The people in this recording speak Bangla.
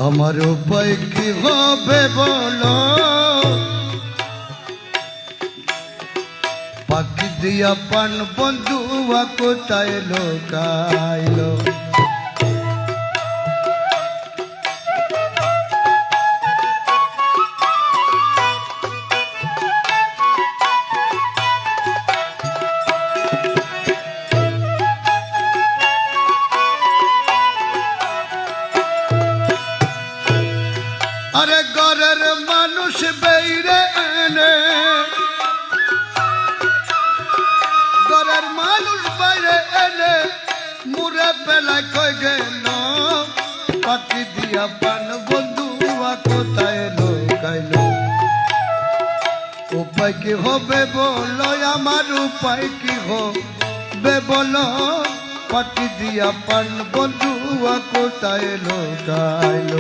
আমার উপায় কি হবে বলো, পাখি দিয়া পান বন্ধু কোথায় লোকাইলো। আরে ঘরের মানুষ বাইরে এনে, ঘরের মানুষ বাইরে এনে মুরে পেলা কই গেল, পাখি দিয়া পান বন্ধু কোথায় লোকাইল। উপায় কি হবে বলো, আমার উপায় কি হবে বলো, পাখি দিয়া পান বন্ধু কোথায় লোকাইল।